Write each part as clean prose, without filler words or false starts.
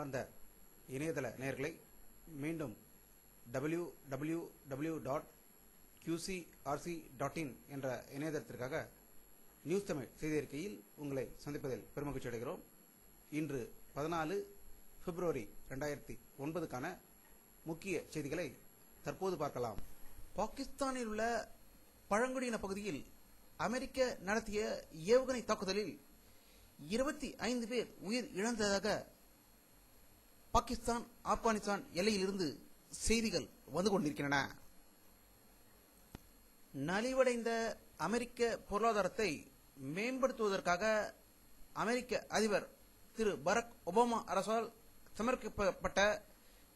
அன்பார்ந்த இணையதள நேயர்களை மீண்டும் www.qcrc.in என்ற இணையதளத்திற்காக நியூஸ் தமிழ் செய்தி அறிக்கையில் உங்களை சந்திப்பதில் பெருமகிழ்ச்சி அடைகிறோம். இன்று 14 பிப்ரவரி 2009க்கான முக்கிய செய்திகளை தற்போது பார்க்கலாம். பாகிஸ்தானில் உள்ள பழங்குடியின பகுதியில் அமெரிக்க நடத்திய ஏவுகணை தாக்குதலில் 25 பேர் உயிர் இழந்ததாக பாகிஸ்தான் ஆப்கானிஸ்தான் எல்லையிலிருந்து செய்திகள் வந்து கொண்டிருக்கின்றன. நலிவடைந்த அமெரிக்க பொருளாதாரத்தை மேம்படுத்துவதற்காக அமெரிக்க அதிபர் திரு பராக் ஒபாமா அரசால் சமர்ப்பிக்கப்பட்ட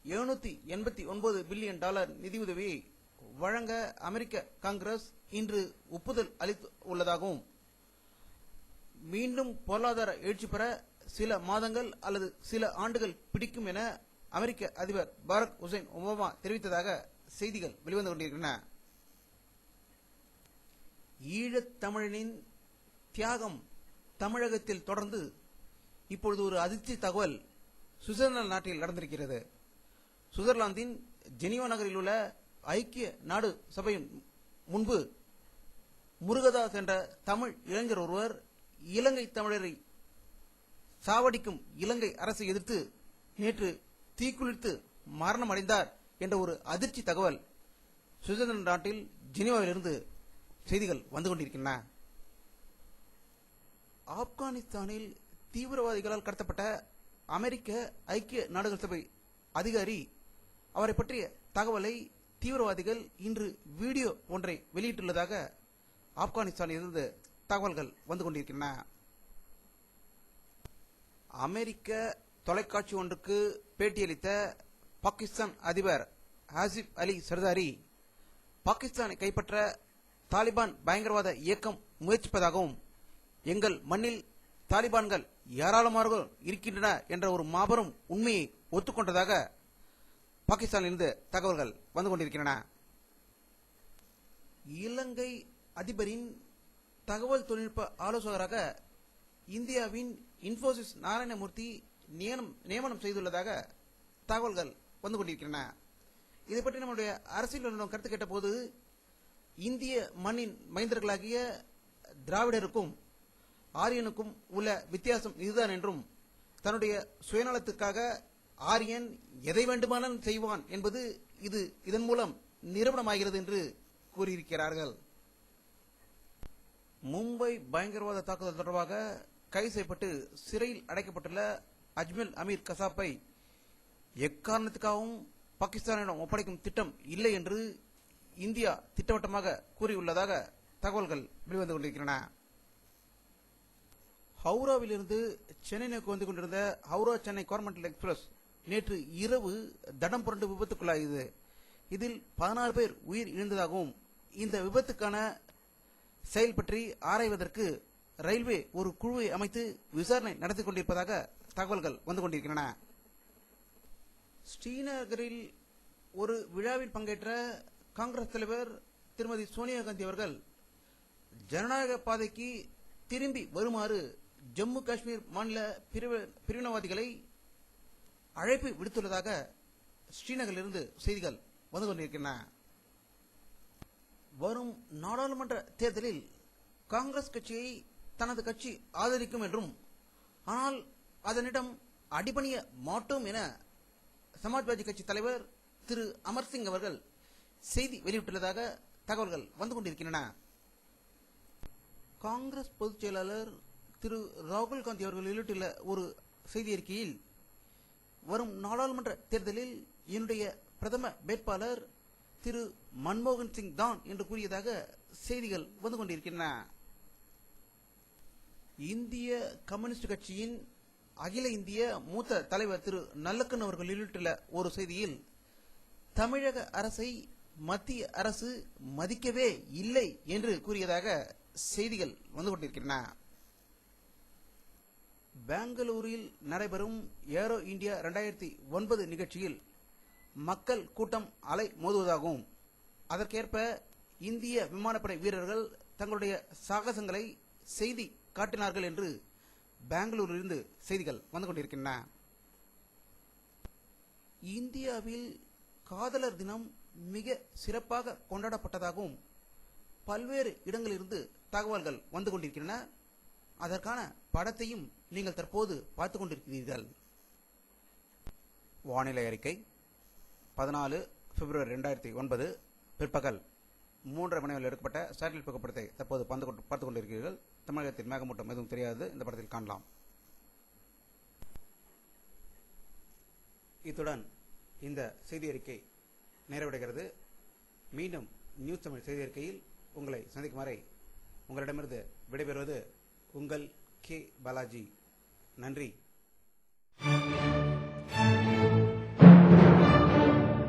$789 பில்லியன் நிதியுதவியை வழங்க அமெரிக்க காங்கிரஸ் இன்று ஒப்புதல் அளித்துள்ளதாகவும், மீண்டும் பொருளாதார எழுச்சி பெற சில மாதங்கள் அல்லது சில ஆண்டுகள் பிடிக்கும் என அமெரிக்க அதிபர் பராக் ஹுசைன் ஒபாமா தெரிவித்ததாக செய்திகள் வெளிவந்து கொண்டிருக்கின்றன. ஈழத் தமிழனின் தியாகம் தமிழகத்தில் தொடர்ந்து இப்பொழுது ஒரு அதிர்ச்சி தகவல் சுவிட்சர்லாந்து நாட்டில் நடந்திருக்கிறது. சுவிட்சர்லாந்தின் ஜெனீவா நகரில் உள்ள ஐக்கிய நாடு சபையின் முன்பு முருகதாஸ் என்ற தமிழ் இளைஞர் ஒருவர் இலங்கை தமிழரை சாவடிக்கும் இலங்கை அரசை எதிர்த்து நேற்று தீக்குளித்து மரணம் அடைந்தார் என்ற ஒரு அதிர்ச்சி தகவல் சுவிட்சர்லாந்து நாட்டில் ஜெனீவாவிலிருந்து செய்திகள் வந்து கொண்டிருக்கின்றன. ஆப்கானிஸ்தானில் தீவிரவாதிகளால் கடத்தப்பட்ட அமெரிக்க ஐக்கிய நாடுகள் சபை அதிகாரி அவரை பற்றிய தகவலை தீவிரவாதிகள் இன்று வீடியோ ஒன்றை வெளியிட்டுள்ளதாக ஆப்கானிஸ்தானில் இருந்து தகவல்கள் வந்து கொண்டிருக்கின்றன. அமெரிக்க தொலைக்காட்சி ஒன்றுக்கு பேட்டியளித்த பாகிஸ்தான் அதிபர் ஆசிப் அலி சர்தாரி பாகிஸ்தானை கைப்பற்ற தாலிபான் பயங்கரவாத இயக்கம் முயற்சிப்பதாகவும், எங்கள் மண்ணில் தாலிபான்கள் ஏராளமாக இருக்கின்றன என்ற ஒரு மாபெரும் உண்மையை ஒத்துக்கொண்டதாக பாகிஸ்தானிலிருந்து தகவல்கள் வந்து கொண்டிருக்கின்றன. இலங்கை அதிபரின் தகவல் தொழில்நுட்ப ஆலோசகராக இந்தியாவின் இன்போசிஸ் நாராயணமூர்த்தி நியமனம் செய்துள்ளதாக தகவல்கள் வந்து கொண்டிருக்கின்றன. இதை பற்றி நம்முடைய அரசியல் கருத்து கேட்டபோது, இந்திய மண்ணின் மைந்தர்களாகிய திராவிடருக்கும் ஆரியனுக்கும் உள்ள வித்தியாசம் இதுதான் என்றும், தன்னுடைய சுயநலத்துக்காக ஆரியன் எதை வேண்டுமானாலும் செய்வான் என்பது இதன் மூலம் நிரூபணமாகிறது என்று கூறியிருக்கிறார்கள். மும்பை பயங்கரவாத தாக்குதல் தொடர்பாக கைது செய்யப்பட்டு சிறையில் அடைக்கப்பட்டுள்ள அஜ்மல் அமீர் கசாப்பை எக்காரணத்துக்காகவும் பாகிஸ்தானிடம் ஒப்படைக்கும் திட்டம் இல்லை என்று இந்தியா திட்டவட்டமாக கூறியுள்ளதாக தகவல்கள் வெளிவந்து கொண்டிருக்கின்றன. ஹவுராவிலிருந்து சென்னை நோக்கி வந்து கொண்டிருந்த ஹவுரா சென்னை கோரமண்டல் எக்ஸ்பிரஸ் நேற்று இரவு தடம் புரண்டு விபத்துக்குள்ளாயது. இதில் 16 பேர் உயிர் இழந்ததாகவும், இந்த விபத்துக்கான செயல் பற்றி ஆராய்வதற்கு ரயில்வே ஒரு குழுவை அமைத்து விசாரணை நடத்தி கொண்டிருப்பதாக தகவல்கள் வந்து கொண்டிருக்கின்றன. ஸ்ரீநகரில் ஒரு விழாவில் பங்கேற்ற காங்கிரஸ் தலைவர் திருமதி சோனியா காந்தி அவர்கள் ஜனநாயக பாதைக்கு திரும்பி வருமாறு ஜம்மு காஷ்மீர் மாநில பிரிவினவாதிகளை அழைப்பு விடுத்துள்ளதாக ஸ்ரீநகரிலிருந்து செய்திகள் வந்து கொண்டிருக்கின்றன. வரும் நாடாளுமன்ற தேர்தலில் காங்கிரஸ் கட்சியை தனது கட்சி ஆதரிக்கும் என்றும், ஆனால் அதனிடம் அடிபணிய மாட்டோம் என சமாஜ்வாதி கட்சி தலைவர் திரு அமர்சிங் அவர்கள் செய்தி வெளியிட்டுள்ளதாக தகவல்கள் வந்து கொண்டிருக்கின்றன. காங்கிரஸ் பொதுச் செயலாளர் திரு ராகுல் காந்தி அவர்கள் வெளியிட்டுள்ள ஒரு செய்தி அறிக்கையில், வரும் நாடாளுமன்ற தேர்தலில் என்னுடைய பிரதம வேட்பாளர் திரு மன்மோகன் சிங் தான் என்று கூறியதாக செய்திகள் வந்து கொண்டிருக்கின்றன. இந்திய கம்யூனிஸ்ட் கட்சியின் அகில இந்திய மூத்த தலைவர் திரு நல்லக்கண் அவர்கள் வெளியிட்டுள்ள ஒரு செய்தியில், தமிழக அரசை மத்திய அரசு மதிக்கவே இல்லை என்று கூறியதாக செய்திகள் வந்து கொண்டிருக்கின்றன. பெங்களூரில் நடைபெறும் ஏரோ இந்தியா 2009 நிகழ்ச்சியில் மக்கள் கூட்டம் அலை மோதுவதாகவும், அதற்கேற்ப இந்திய விமானப்படை வீரர்கள் தங்களுடைய சாகசங்களை செய்தி காட்டினார்கள் என்று பெங்களூரிலிருந்து செய்திகள் வந்து கொண்டிருக்கின்றன. இந்தியாவில் காதலர் தினம் மிக சிறப்பாக கொண்டாடப்பட்டதாகவும் பல்வேறு இடங்களிலிருந்து தகவல்கள் வந்து கொண்டிருக்கின்றன. அதற்கான படத்தையும் நீங்கள் தற்போது பார்த்து கொண்டிருக்கிறீர்கள். வானிலை அறிக்கை 14 பிப்ரவரி 2009 பிற்பகல் 3:30 மணி வரை எடுக்கப்பட்ட சேட்டலைட் புகைப்படத்தை தற்போது பார்த்துக் கொண்டிருக்கிறீர்கள். தமிழகத்தில் மேகமூட்டம் எதுவும் தெரியாது, இந்த படத்தில் காணலாம். இத்துடன் இந்த செய்தி அறிக்கை நிறைவடைகிறது. மீண்டும் நியூஸ் தமிழ் செய்தி அறிக்கையில் உங்களை சந்திக்கும் வரை உங்களிடமிருந்து விடைபெறுவது உங்கள் கே பாலாஜி. நன்றி.